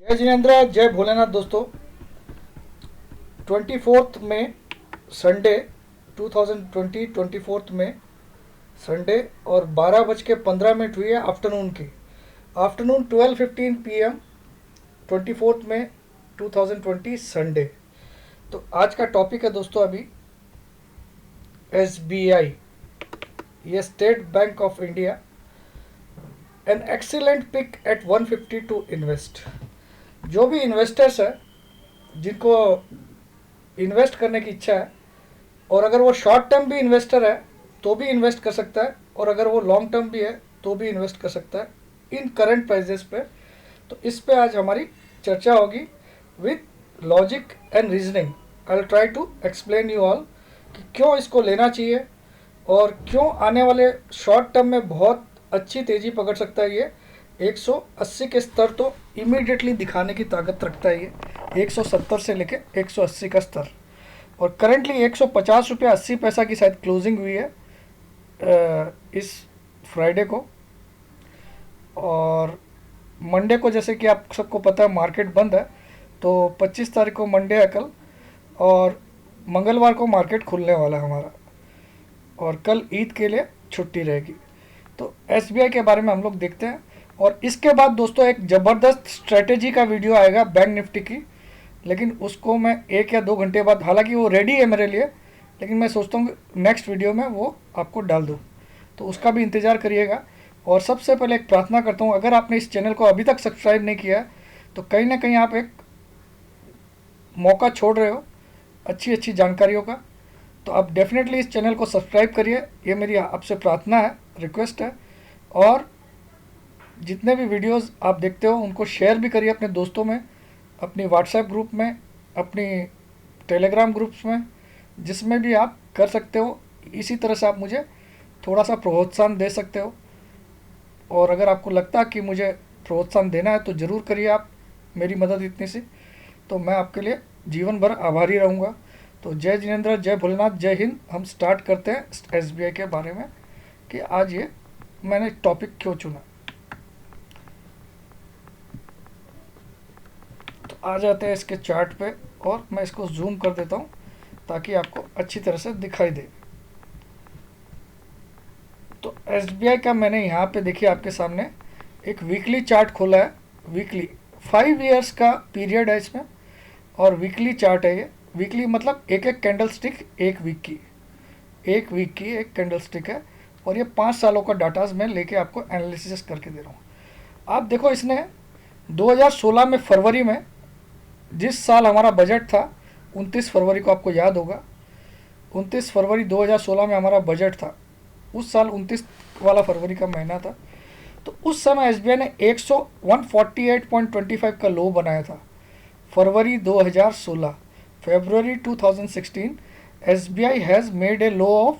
जय जिनेन्द्र, जय भोलेनाथ दोस्तों। 24 मई संडे 2020, 24 मई संडे और 12:15 हुई है आफ्टरनून की। आफ्टरनून 12:15 PM 24 मई 2020 संडे। तो आज का टॉपिक है दोस्तों अभी SBI, ये state bank of India, an excellent pick at 150 to invest. जो भी इन्वेस्टर्स है जिनको इन्वेस्ट करने की इच्छा है, और अगर वो शॉर्ट टर्म भी इन्वेस्टर है तो भी इन्वेस्ट कर सकता है, और अगर वो लॉन्ग टर्म भी है तो भी इन्वेस्ट कर सकता है इन करंट प्राइजेस पे। तो इस पे आज हमारी चर्चा होगी with logic and reasoning. I will try to explain you all कि क्यों इसको लेना चाहिए और क्यों आने वाले शॉर्ट टर्म में बहुत अच्छी तेज़ी पकड़ सकता है। ये 180 के स्तर तो इमीडिएटली दिखाने की ताकत रखता है। ये 170 से लेके 180 का स्तर, और करंटली 150 रुपये 80 पैसा की शायद क्लोजिंग हुई है इस फ्राइडे को। और मंडे को जैसे कि आप सबको पता है मार्केट बंद है, तो 25 तारीख को मंडे है कल, और मंगलवार को मार्केट खुलने वाला है हमारा, और कल ईद के लिए छुट्टी रहेगी। तो SBI के बारे में हम लोग देखते हैं, और इसके बाद दोस्तों एक ज़बरदस्त स्ट्रेटेजी का वीडियो आएगा बैंक निफ्टी की, लेकिन उसको मैं 1 या 2 घंटे बाद, हालांकि वो रेडी है मेरे लिए, लेकिन मैं सोचता हूँ नेक्स्ट वीडियो में वो आपको डाल दूँ, तो उसका भी इंतज़ार करिएगा। और सबसे पहले एक प्रार्थना करता हूँ, अगर आपने इस चैनल को अभी तक सब्सक्राइब नहीं किया है तो कहीं ना कहीं आप एक मौका छोड़ रहे हो अच्छी अच्छी जानकारियों का। तो आप डेफिनेटली इस चैनल को सब्सक्राइब करिए, ये मेरी आपसे प्रार्थना है, रिक्वेस्ट है। और जितने भी वीडियोस आप देखते हो उनको शेयर भी करिए अपने दोस्तों में, अपनी व्हाट्सएप ग्रुप में, अपनी टेलीग्राम ग्रुप्स में, जिसमें भी आप कर सकते हो। इसी तरह से आप मुझे थोड़ा सा प्रोत्साहन दे सकते हो, और अगर आपको लगता है कि मुझे प्रोत्साहन देना है तो ज़रूर करिए आप मेरी मदद इतनी सी, तो मैं आपके लिए जीवन भर आभारी रहूँगा। तो जय जिनेन्द्र, जय भोलेनाथ, जय हिंद। हम स्टार्ट करते हैं SBI के बारे में कि आज ये मैंने टॉपिक क्यों चुना। तो आ जाते हैं इसके चार्ट पे, और मैं इसको जूम कर देता हूँ ताकि आपको अच्छी तरह से दिखाई दे। तो SBI का मैंने यहाँ पे देखिए आपके सामने एक वीकली चार्ट खोला है। वीकली 5 इयर्स का पीरियड है इसमें, और वीकली चार्ट है ये। वीकली मतलब एक एक कैंडल स्टिक एक वीक की एक कैंडल स्टिक है, और ये 5 सालों का डाटाज मैं लेके आपको एनालिसिस करके दे रहा हूँ। आप देखो, इसने 2016 में फरवरी में, जिस साल हमारा बजट था 29 फरवरी को, आपको याद होगा 29 फरवरी 2016 में हमारा बजट था। उस साल 29 वाला फरवरी का महीना था, तो उस समय SBI ने 148.25 का लो बनाया था। फरवरी 2016, फरवरी 2016 SBI has made a low of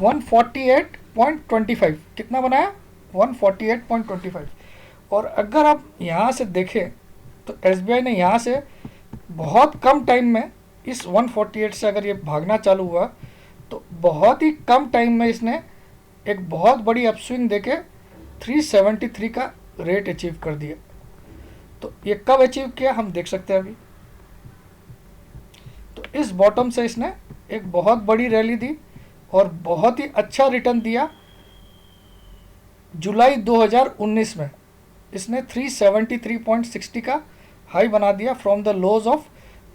148.25। कितना बनाया? 148.25। और अगर आप यहाँ से देखें तो SBI ने यहाँ से बहुत कम टाइम में इस 148 से अगर ये भागना चालू हुआ तो बहुत ही कम टाइम में इसने एक बहुत बड़ी अपस्विंग देके 373 का रेट अचीव कर दिया। तो ये कब अचीव किया हम देख सकते हैं अभी। तो इस बॉटम से इसने एक बहुत बड़ी रैली दी और बहुत ही अच्छा रिटर्न दिया। जुलाई 2019 में इसने 373.60 का हाई बना दिया from the lows of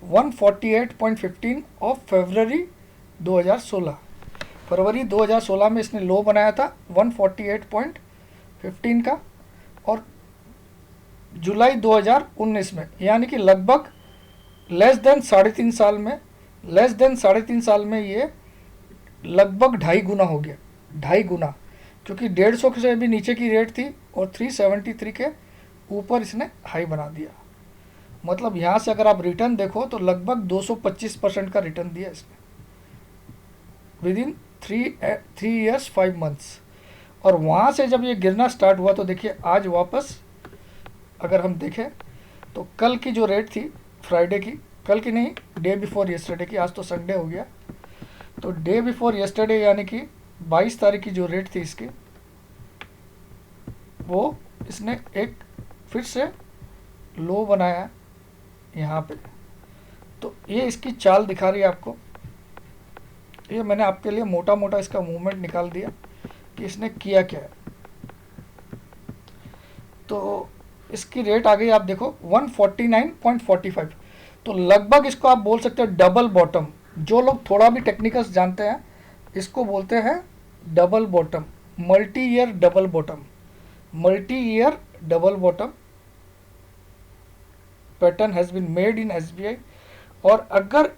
148.15 of February 2016। फरवरी 2016 में इसने लो बनाया था 148.15 का, और जुलाई 2019 में, यानी कि लगभग लेस देन 3.5 साल में ये लगभग 2.5 गुना हो गया। 2.5 गुना, क्योंकि 150 से भी नीचे की रेट थी और 373 के ऊपर इसने हाई बना दिया। मतलब यहाँ से अगर आप रिटर्न देखो तो लगभग 225% का रिटर्न दिया इसने विद इन 3 years 5 months। और वहाँ से जब ये गिरना स्टार्ट हुआ तो देखिए आज वापस अगर हम देखें तो कल की जो रेट थी फ्राइडे की, कल की नहीं, डे बिफोर येस्टरडे की, आज तो संडे हो गया, तो डे बिफोर येस्टरडे यानी कि 22 तारीख की जो रेट थी इसकी, वो इसने एक फिर से लो बनाया है यहाँ पे। तो ये इसकी चाल दिखा रही है आपको। ये मैंने आपके लिए मोटा मोटा इसका मूवमेंट निकाल दिया कि इसने किया क्या है। तो इसकी रेट आ गई, आप देखो 149.45। तो लगभग इसको आप बोल सकते हो डबल बॉटम। जो लोग थोड़ा भी टेक्निकल्स जानते हैं इसको बोलते हैं double bottom, multi year double bottom, multi year double bottom pattern has been made in SBI. और अगर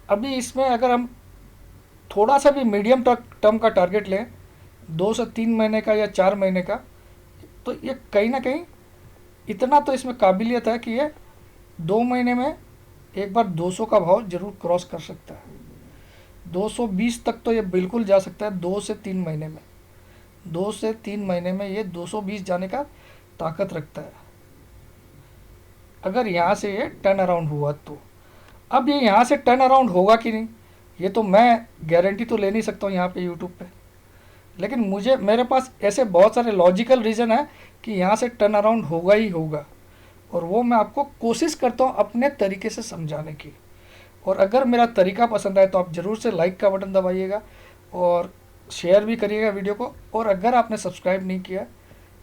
अभी इसमें अगर हम थोड़ा सा भी मीडियम टर्म का टारगेट लें, 2 से 3 महीने का या 4 महीने का, तो ये कहीं ना कहीं इतना तो इसमें काबिलियत है कि ये 2 महीने में एक बार 200 का भाव जरूर क्रॉस कर सकता है। 220 तक तो ये बिल्कुल जा सकता है 2 से 3 महीने में। 2 से 3 महीने में ये 220 जाने का ताकत रखता है अगर यहाँ से ये टर्न अराउंड हुआ तो। अब ये यहाँ से टर्न अराउंड होगा कि नहीं, ये तो मैं गारंटी तो ले नहीं सकता हूँ यहाँ पे यूट्यूब पे, लेकिन मेरे पास ऐसे बहुत सारे लॉजिकल रीज़न है कि यहाँ से टर्न अराउंड होगा ही होगा, और वो मैं आपको कोशिश करता हूँ अपने तरीके से समझाने की। और अगर मेरा तरीका पसंद आए तो आप ज़रूर से लाइक का बटन दबाइएगा और शेयर भी करिएगा वीडियो को। और अगर आपने सब्सक्राइब नहीं किया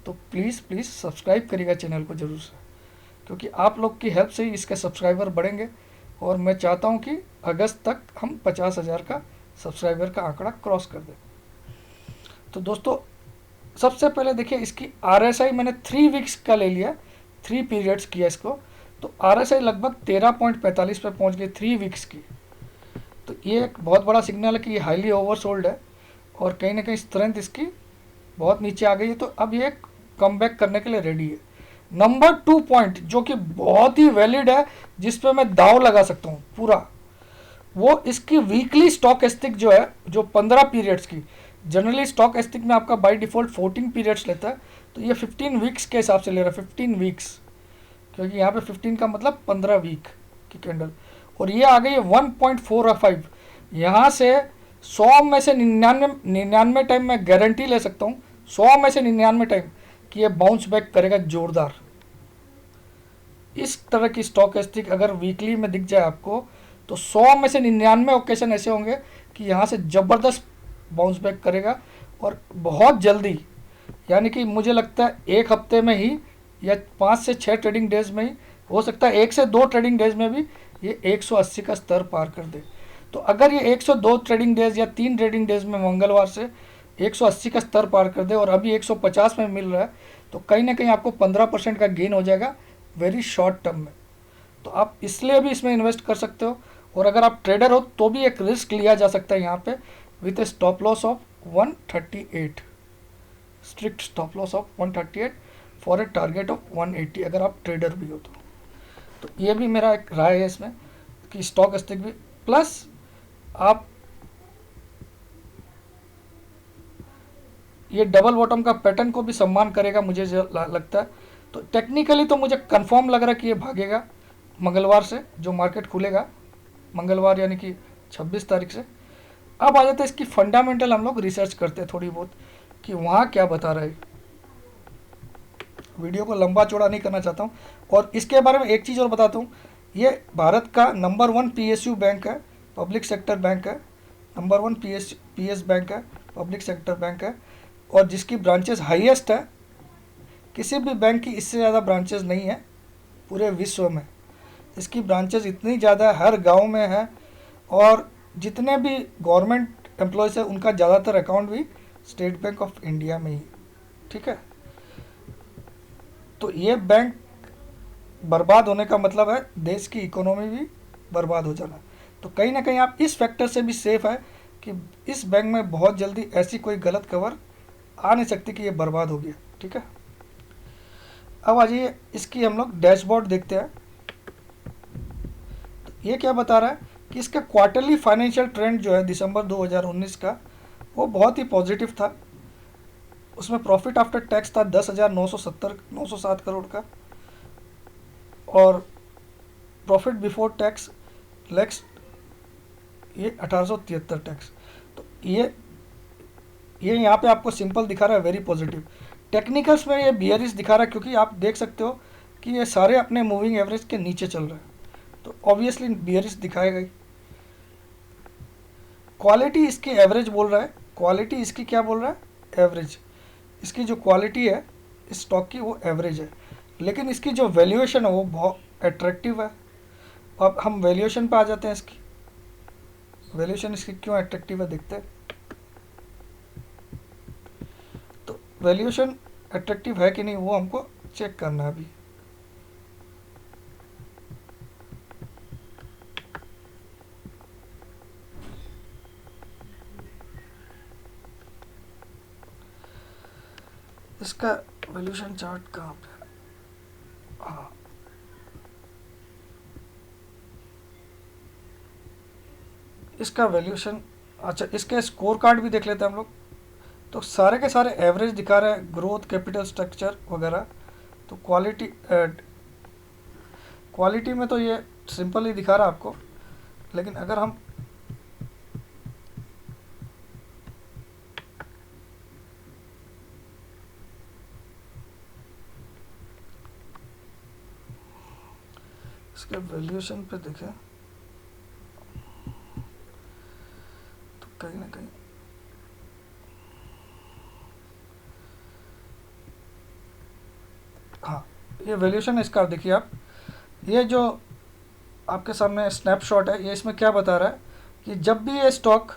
तो प्लीज़ प्लीज़ सब्सक्राइब करिएगा चैनल को ज़रूर से, क्योंकि आप लोग की हेल्प से ही इसके सब्सक्राइबर बढ़ेंगे। और मैं चाहता हूँ कि अगस्त तक हम 50,000 का सब्सक्राइबर का आंकड़ा क्रॉस कर दें। तो दोस्तों सबसे पहले देखिए इसकी RSI मैंने 3 वीक्स का ले लिया, 3 पीरियड्स किया इसको। तो RSI लगभग 13.45 पे पहुंच गई 3 वीक्स की। तो ये एक बहुत बड़ा सिग्नल है कि ये हाईली ओवरसोल्ड है और कहीं ना कहीं स्ट्रेंथ इसकी बहुत नीचे आ गई है। तो अब ये कम बैक करने के लिए रेडी है। नंबर 2 पॉइंट जो कि बहुत ही वैलिड है, जिस पे मैं दाव लगा सकता हूँ पूरा, वो इसकी वीकली स्टॉकेस्टिक जो है, जो 15 पीरियड्स की। जनरली स्टॉकेस्टिक में आपका बाय डिफ़ॉल्ट 14 पीरियड्स लेता है, तो ये 15 वीक्स के हिसाब से ले रहा है, 15 वीक्स, क्योंकि यहाँ पे 15 का मतलब 15 वीक की कैंडल। और ये आ गई है 1.45। यहाँ से 100 में से 99 टाइम मैं गारंटी ले सकता हूँ, 100 में से 99 टाइम कि ये बाउंस बैक करेगा जोरदार। इस तरह की स्टॉकेस्टिक अगर वीकली में दिख जाए आपको, तो 100 में से 99 ओकेशन ऐसे होंगे कि यहाँ से ज़बरदस्त बाउंस बैक करेगा और बहुत जल्दी, यानी कि मुझे लगता है 1 हफ्ते में ही या 5 से 6 ट्रेडिंग डेज में ही, हो सकता है 1 से 2 ट्रेडिंग डेज में भी ये 180 का स्तर पार कर दे। तो अगर ये 102 ट्रेडिंग डेज या 3 ट्रेडिंग डेज में मंगलवार से 180 का स्तर पार कर दे और अभी 150 में मिल रहा है, तो कहीं ना कहीं आपको 15% का गेन हो जाएगा वेरी शॉर्ट टर्म में। तो आप इसलिए भी इसमें इन्वेस्ट कर सकते हो। और अगर आप ट्रेडर हो तो भी एक रिस्क लिया जा सकता है यहाँ पे with A stop loss of 138, strict stop loss of 138 for a target of 180, अगर आप ट्रेडर भी हो तो ये भी मेरा एक राय है इसमें कि स्टॉक स्टिक भी, प्लस आप ये डबल बॉटम का पैटर्न को भी सम्मान करेगा मुझे लगता है। तो टेक्निकली तो मुझे कंफर्म लग रहा है कि ये भागेगा मंगलवार से, जो मार्केट खुलेगा मंगलवार यानी कि 26 तारीख से। अब आ जाते हैं इसकी फंडामेंटल, हम लोग रिसर्च करते हैं थोड़ी बहुत कि वहाँ क्या बता रहा है। वीडियो को लंबा चौड़ा नहीं करना चाहता हूँ। और इसके बारे में एक चीज़ और बताता हूँ, ये भारत का नंबर 1 PSU बैंक है, पब्लिक सेक्टर बैंक है, नंबर 1 PS बैंक है, पब्लिक सेक्टर बैंक है, और जिसकी ब्रांचेस हाईएस्ट है। किसी भी बैंक की इससे ज़्यादा ब्रांचेस नहीं है पूरे विश्व में। इसकी ब्रांचेस इतनी ज़्यादा हर गांव में है, और जितने भी गवर्नमेंट एम्प्लॉयज़ है उनका ज़्यादातर अकाउंट भी स्टेट बैंक ऑफ इंडिया में ही, ठीक है। तो ये बैंक बर्बाद होने का मतलब है देश की इकोनॉमी भी बर्बाद हो जाना। तो कहीं ना कहीं आप इस फैक्टर से भी सेफ है कि इस बैंक में बहुत जल्दी ऐसी कोई गलत खबर आ नहीं सकती कि ये बर्बाद हो गया, ठीक है। अब आ जाइए इसकी हम लोग डैशबोर्ड देखते हैं। तो ये क्या बता रहा है कि इसका क्वार्टरली फाइनेंशियल ट्रेंड जो है दिसंबर 2019 का, वो बहुत ही पॉजिटिव था। उसमें प्रॉफिट आफ्टर टैक्स था 10,907 करोड़ का, और प्रॉफिट बिफोर टैक्स लेक्स ये 1873 टैक्स। तो ये यहाँ पे आपको सिंपल दिखा रहा है वेरी पॉजिटिव। टेक्निकल्स में ये बियरिश दिखा रहा है, क्योंकि आप देख सकते हो कि ये सारे अपने मूविंग एवरेज के नीचे चल रहे हैं, तो ऑब्वियसली बियरिश दिखाएगा ही। क्वालिटी इसकी एवरेज बोल रहा है, क्वालिटी इसकी क्या बोल रहा है, एवरेज। इसकी जो क्वालिटी है इस स्टॉक की वो एवरेज है, लेकिन इसकी जो वैल्यूएशन है वो बहुत अट्रैक्टिव है। अब हम वैल्यूएशन पे आ जाते हैं। इसकी वैल्यूएशन इसकी क्यों अट्रैक्टिव है देखते हैं। तो वैल्यूएशन अट्रैक्टिव है कि नहीं वो हमको चेक करना है अभी। इसका वैल्यूएशन चार्ट कहाँ पे है? हाँ, इसका वैल्यूएशन, अच्छा इसके स्कोर कार्ड भी देख लेते हैं हम लोग। तो सारे के सारे एवरेज दिखा रहे हैं, ग्रोथ, कैपिटल स्ट्रक्चर वगैरह। तो क्वालिटी में तो ये सिंपल ही दिखा रहा है आपको, लेकिन अगर हम इसके वैल्यूएशन पे देखें तो कहीं ना कहीं हाँ, ये वैल्यूएशन है इसका। देखिए आप, ये जो आपके सामने स्नैपशॉट है, ये इसमें क्या बता रहा है कि जब भी ये स्टॉक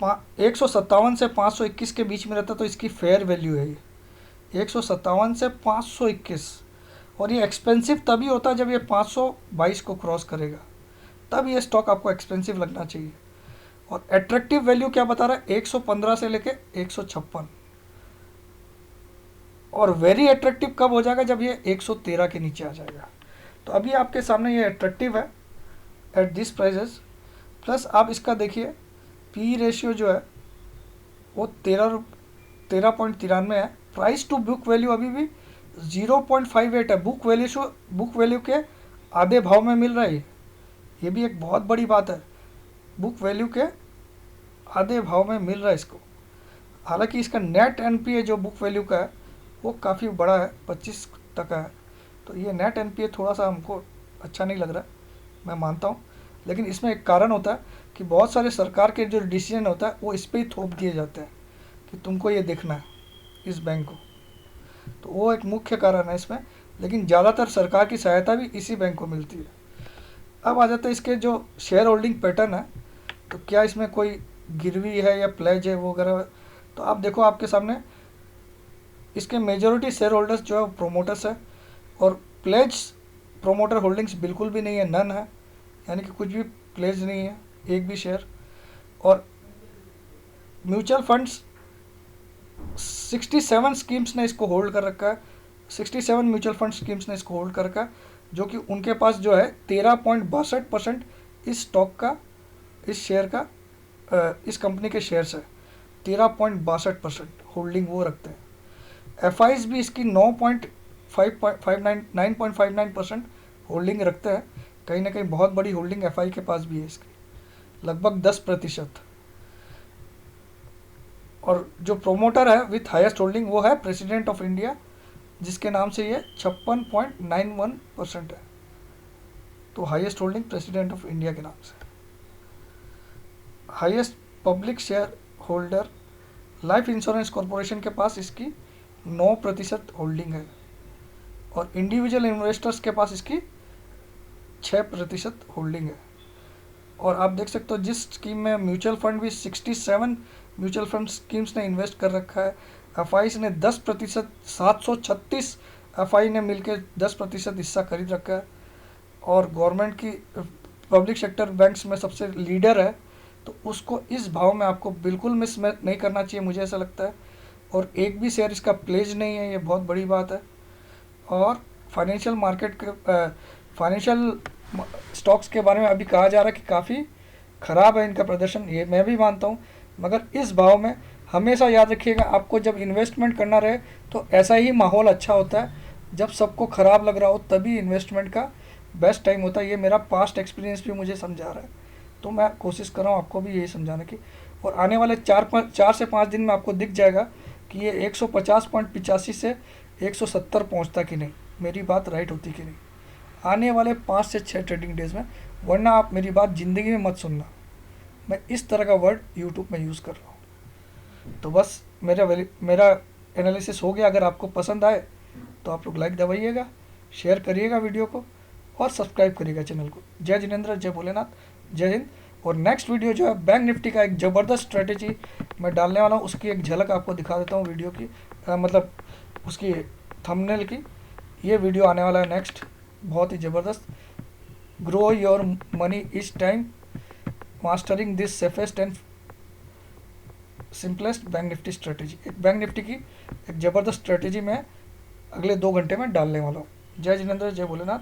157 से 521 के बीच में रहता है तो इसकी फेयर वैल्यू है ये 157 से 521। और ये एक्सपेंसिव तभी होता है जब ये 522 को क्रॉस करेगा, तब ये स्टॉक आपको एक्सपेंसिव लगना चाहिए। और एट्रैक्टिव वैल्यू क्या बता रहा है, 115 से लेके 156। और वेरी एट्रैक्टिव कब हो जाएगा, जब ये 113 के नीचे आ जाएगा। तो अभी आपके सामने ये एट्रैक्टिव है एट दिस प्राइजेस। प्लस आप इसका देखिए पी रेशियो जो है वो 13.93 है। प्राइस टू बुक वैल्यू अभी भी 0.58 है। बुक वैल्यू के आधे भाव में मिल रहा है ये भी एक बहुत बड़ी बात है। बुक वैल्यू के आधे भाव में मिल रहा है इसको। हालांकि इसका नेट एनपीए जो बुक वैल्यू का है वो काफ़ी बड़ा है, 25% है। तो ये नेट एनपीए थोड़ा सा हमको अच्छा नहीं लग रहा है, मैं मानता हूँ। लेकिन इसमें एक कारण होता है कि बहुत सारे सरकार के जो डिसीजन होता है वो इस पर ही थोप दिए जाते हैं कि तुमको ये देखना है इस बैंक को, तो वो एक मुख्य कारण है इसमें। लेकिन ज़्यादातर सरकार की सहायता भी इसी बैंक को मिलती है। अब आ जाते हैं इसके जो शेयर होल्डिंग पैटर्न है, तो क्या इसमें कोई गिरवी है या प्लेज है वगैरह। तो आप देखो आपके सामने इसके मेजॉरिटी शेयर होल्डर्स जो है वो प्रोमोटर्स है, और प्लेज प्रोमोटर होल्डिंग्स बिल्कुल भी नहीं है, नन है, यानी कि कुछ भी प्लेज नहीं है, एक भी शेयर। और म्यूचुअल फंड्स 67 स्कीम्स ने इसको होल्ड कर रखा है, 67 म्यूचुअल फंड स्कीम्स ने इसको होल्ड कर रखा है, जो कि उनके पास जो है 13.62% इस स्टॉक का, इस शेयर का, इस कंपनी के शेयर्स है। 13.62% होल्डिंग वो रखते हैं। एफ भी इसकी 9.59% होल्डिंग रखते हैं। कहीं ना कहीं बहुत बड़ी होल्डिंग एफ के पास भी है इसकी, लगभग 10%। और जो प्रोमोटर है विथ हाईएस्ट होल्डिंग वो है प्रेसिडेंट ऑफ इंडिया, जिसके नाम से ये 56.91% है। तो highest holding president of India के नाम से। Highest public share holder life insurance corporation के पास इसकी 9% होल्डिंग है, और इंडिविजुअल इन्वेस्टर्स के पास इसकी 6% होल्डिंग है। और आप देख सकते हो जिस स्कीम में म्यूचुअल फंड भी 67 म्यूचुअल फंड स्कीम्स ने इन्वेस्ट कर रखा है, एफ ने 10%, 736 एफ ने मिलकर 10% हिस्सा खरीद रखा है। और गवर्नमेंट की पब्लिक सेक्टर बैंक्स में सबसे लीडर है, तो उसको इस भाव में आपको बिल्कुल मिस नहीं करना चाहिए, मुझे ऐसा लगता है। और एक भी शेयर इसका प्लेज नहीं है, ये बहुत बड़ी बात है। और फाइनेंशियल मार्केट के फाइनेंशियल स्टॉक्स के बारे में अभी कहा जा रहा है कि काफ़ी ख़राब है इनका प्रदर्शन, ये मैं भी मानता हूँ। मगर इस भाव में हमेशा याद रखिएगा, आपको जब इन्वेस्टमेंट करना रहे तो ऐसा ही माहौल अच्छा होता है, जब सबको ख़राब लग रहा हो तभी इन्वेस्टमेंट का बेस्ट टाइम होता है। ये मेरा पास्ट एक्सपीरियंस भी मुझे समझा रहा है, तो मैं कोशिश कर रहा हूँ आपको भी यही समझाने की। और आने वाले 4 से 5 दिन में आपको दिख जाएगा कि ये 150.85 से 170 पहुँचता कि नहीं। मेरी बात राइट होती कि नहीं आने वाले 5 से 6 ट्रेडिंग डेज में, वरना आप मेरी बात ज़िंदगी में मत सुनना। मैं इस तरह का वर्ड यूट्यूब में यूज़ कर रहा हूँ। तो बस मेरा एनालिसिस हो गया। अगर आपको पसंद आए तो आप लोग लाइक दबाइएगा, शेयर करिएगा वीडियो को और सब्सक्राइब करिएगा चैनल को। जय जिनेंद्र, जय भोलेनाथ, जय हिंद। और नेक्स्ट वीडियो जो है बैंक निफ्टी का एक ज़बरदस्त स्ट्रेटेजी मैं डालने वाला हूँ, उसकी एक झलक आपको दिखा देता हूँ वीडियो की, मतलब उसकी थंबनेल की। ये वीडियो आने वाला है नेक्स्ट, बहुत ही ज़बरदस्त। Grow your money each time, mastering this safest and simplest bank Nifty strategy. एक बैंक निफ्टी की एक ज़बरदस्त स्ट्रेटेजी मैं अगले 2 घंटे में डालने वाला हूँ। जय जिनेंद्र, जय भोलेनाथ।